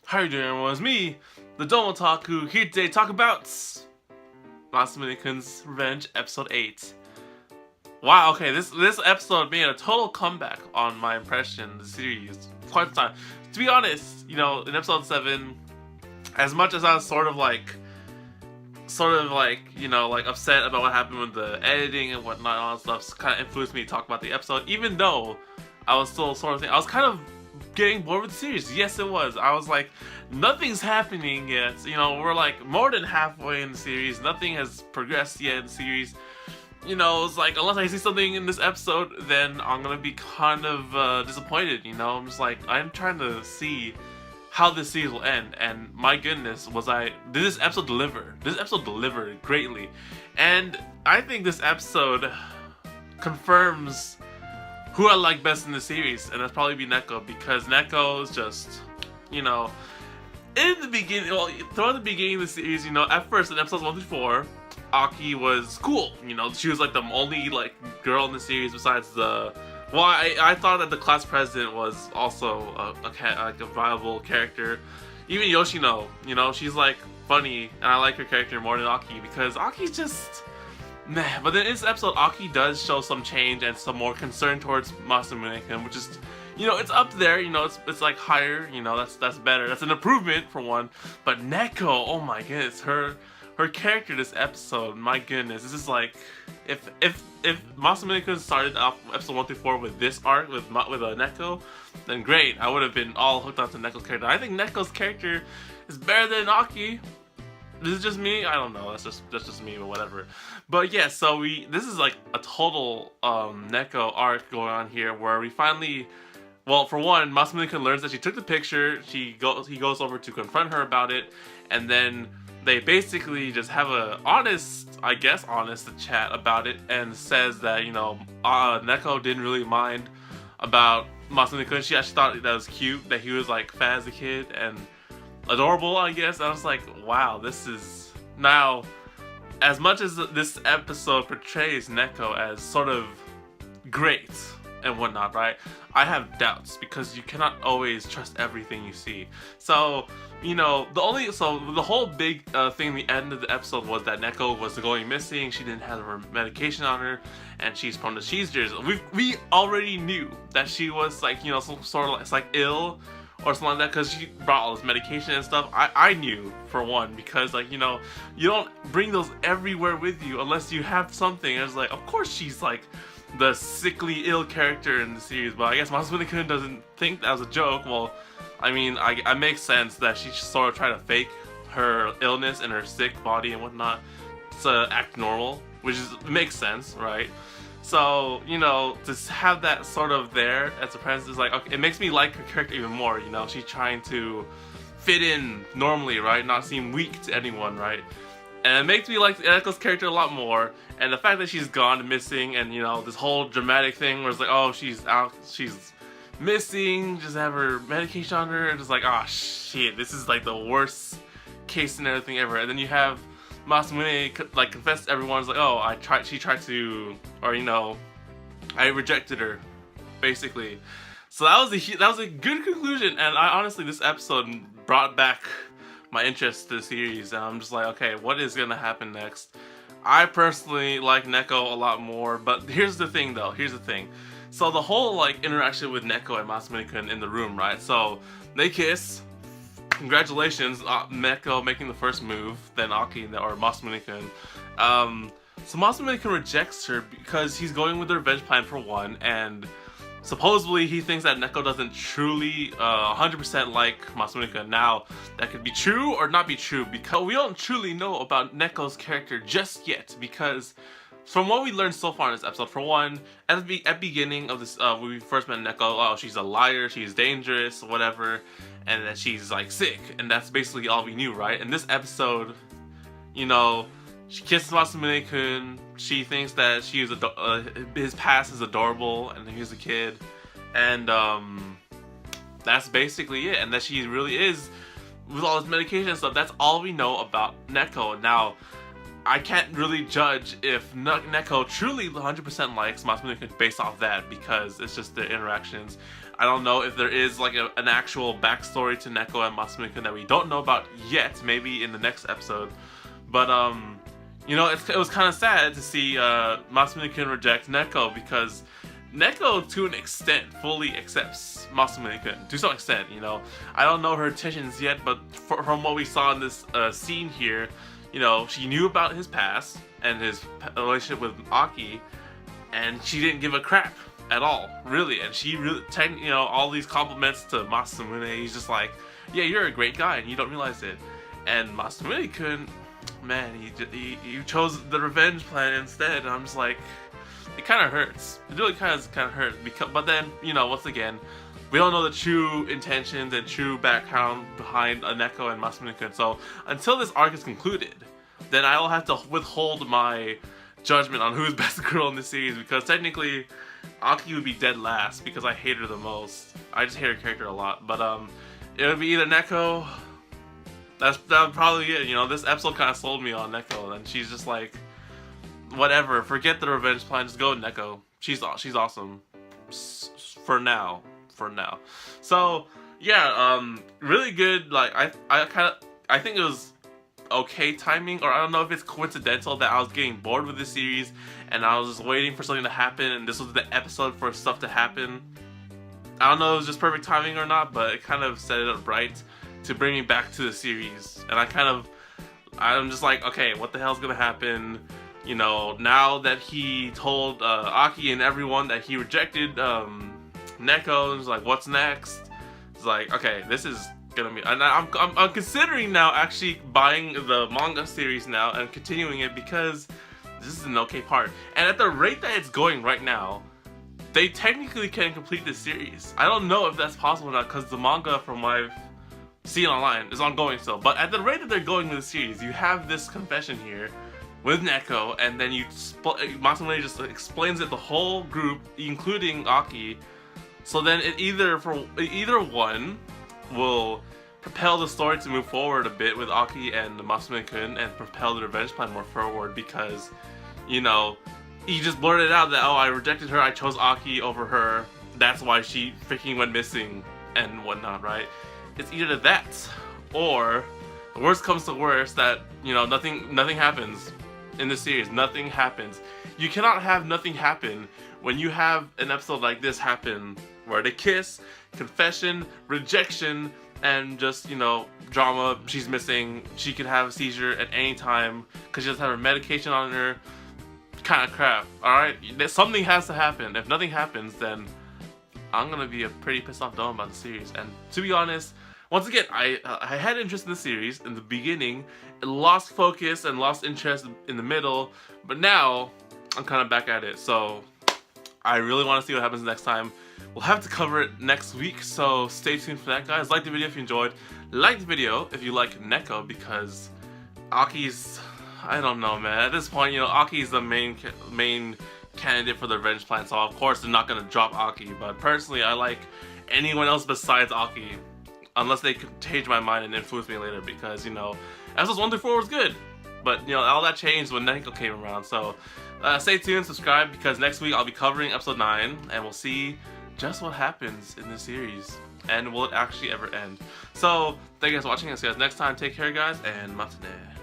How you doing, everyone? It's me, TheDomotaku, here today to talk about Masamune-Kun's Revenge, Episode 8. Wow, okay, this episode made a total comeback on my impression of the series. Quite some time. To be honest, you know, in Episode 7, as much as I was sort of like, you know, like upset about what happened with the editing and whatnot, all that stuff kind of influenced me to talk about the episode, even though I was still sort of thinking, I was kind of getting bored with the series. Yes, it was. I was like, nothing's happening yet. You know, we're like more than halfway in the series. Nothing has progressed yet in the series. You know, it's like, unless I see something in this episode, then I'm gonna be kind of disappointed, you know? I'm just like, I'm trying to see how this series will end, and my goodness, did this episode deliver? This episode delivered greatly, and I think this episode confirms who I like best in the series, and that's probably be Neko, because Neko is just, you know, in the beginning, well, throughout the beginning of the series, you know, at first in episodes 1 through 4, Aki was cool, you know, she was like the only like girl in the series besides the, well, I thought that the class president was also a viable character. Even Yoshino, you know, she's like funny, and I like her character more than Aki, because Aki's just meh. But then in this episode, Aki does show some change and some more concern towards Masamune-Kun, which is, you know, it's up there, you know, it's like higher, you know, that's better. That's an improvement for one. But Neko, oh my goodness, her character this episode, my goodness, this is like, if Masamune-Kun started off episode 1 through 4 with this arc with Neko, then great, I would have been all hooked onto Neko's character. I think Neko's character is better than Aki. This is just me? I don't know. That's just me, or whatever. But yeah, so this is like a total Neko arc going on here, where we finally, well, for one, Masamune-Kun learns that she took the picture. He goes over to confront her about it, and then they basically just have a honest chat about it, and says that, you know, Neko didn't really mind about Masamune-Kun. She actually thought that was cute, that he was like fat as a kid and adorable, I guess. I was like, wow, this is, now, as much as this episode portrays Neko as sort of great and whatnot, right, I have doubts, because you cannot always trust everything you see. So, you know, the whole big thing at the end of the episode was that Neko was going missing. She didn't have her medication on her, and she's prone to seizures. We already knew that she was like, you know, some sort of like ill or something like that, because she brought all this medication and stuff. I knew, for one, because, like, you know, you don't bring those everywhere with you unless you have something. I was like, of course she's like the sickly ill character in the series, but I guess Masamune-Kun doesn't think that was a joke. Well, I mean, I makes sense that she sort of tried to fake her illness and her sick body and whatnot to act normal, which makes sense, right? So, you know, to have that sort of there as a presence is like, okay, it makes me like her character even more, you know? She's trying to fit in normally, right? Not seem weak to anyone, right? And it makes me like Echo's character a lot more. And the fact that she's gone and missing, and, you know, this whole dramatic thing where it's like, oh, she's out, she's missing, just have her medication on her, and just like, oh shit, this is like the worst case scenario thing ever. And then you have Masamune like confess to everyone, it's like, oh, she tried to, or, you know, I rejected her, basically. So that was a good conclusion, and I honestly, this episode brought back my interest to the series, and I'm just like, okay, what is gonna happen next? I personally like Neko a lot more, but here's the thing though, so the whole like interaction with Neko and Masamune-Kun in the room, right? So they kiss. Congratulations, Neko making the first move, then Aki or Masamune-Kun. So Masamune-Kun rejects her because he's going with the revenge plan for one, and supposedly he thinks that Neko doesn't truly 100% like Masamune-Kun. Now, that could be true or not be true, because we don't truly know about Neko's character just yet, because from what we learned so far in this episode, for one, at the beginning of this, when we first met Neko, oh, she's a liar, she's dangerous, whatever, and that she's like sick, and that's basically all we knew, right? In this episode, you know, she kisses Masamune-Kun. She thinks that his past is adorable, and he's a kid, and that's basically it. And that she really is, with all this medication and stuff. That's all we know about Neko. Now, I can't really judge if Neko truly 100% likes Masamune-Kun based off that, because it's just their interactions. I don't know if there is like an actual backstory to Neko and Masamune-Kun that we don't know about yet, maybe in the next episode. But you know, it was kind of sad to see Masamune-Kun reject Neko, because Neko, to an extent, fully accepts Masamune-Kun, to some extent, you know. I don't know her intentions yet, but from what we saw in this scene here, you know, she knew about his past and his relationship with Aki, and she didn't give a crap at all, really. And she really, you know, all these compliments to Masamune, he's just like, yeah, you're a great guy, and you don't realize it. And Masamune-Kun, man, he chose the revenge plan instead, and I'm just like, it kind of hurts. It really kind of hurts, because, but then, you know, once again, we don't know the true intentions and true background behind Neko and Masamune-Kun. So until this arc is concluded, then I'll have to withhold my judgment on who's best girl in this series, because technically Aki would be dead last because I hate her the most. I just hate her character a lot. But it would be either Neko. That would probably be it. You know, this episode kind of sold me on Neko, and she's just like, whatever, forget the revenge plan, just go with Neko. She's awesome. For now. So yeah, really good. Like I think it was okay timing, or I don't know if it's coincidental that I was getting bored with this series and I was just waiting for something to happen, and this was the episode for stuff to happen. I don't know if it was just perfect timing or not, but it kind of set it up right to bring me back to the series. And I'm just like, okay, what the hell's gonna happen? You know, now that he told Aki and everyone that he rejected Neko, it's like, what's next? It's like, okay, this is gonna be, and I'm considering now actually buying the manga series now and continuing it, because this is an okay part. And at the rate that it's going right now, they technically can complete this series. I don't know if that's possible or not, because the manga, from what I've seen online, is ongoing still. But at the rate that they're going with the series, you have this confession here with Neko, and then Masamune just explains it the whole group, including Aki. So then either one will propel the story to move forward a bit with Aki and Masamune-Kun, and propel the revenge plan more forward, because, you know, he just blurted out that, oh, I rejected her, I chose Aki over her, that's why she freaking went missing and whatnot, right? It's either that, or the worst comes to worst, that, you know, nothing happens in the series. Nothing happens. You cannot have nothing happen when you have an episode like this happen, where they kiss, confession, rejection, and just, you know, drama. She's missing. She could have a seizure at any time because she doesn't have her medication on her. Kind of crap. Alright? Something has to happen. If nothing happens, then I'm gonna be a pretty pissed off Dome about the series. And to be honest, once again, I had interest in the series in the beginning, lost focus and lost interest in the middle, but now I'm kind of back at it. So I really want to see what happens next time. We'll have to cover it next week, so stay tuned for that, guys. Like the video if you enjoyed. Like the video if you like Neko, because Aki's, I don't know, man. At this point, you know, Aki's the main candidate for the revenge plan, so of course they're not gonna drop Aki. But personally, I like anyone else besides Aki, unless they could change my mind and influence me later, because, you know, episodes 1 through 4 was good, but, you know, all that changed when Neko came around. So stay tuned, subscribe, because next week I'll be covering episode 9, and we'll see just what happens in this series, and will it actually ever end. So thank you guys for watching. I'll see you guys next time. Take care, guys, and matane.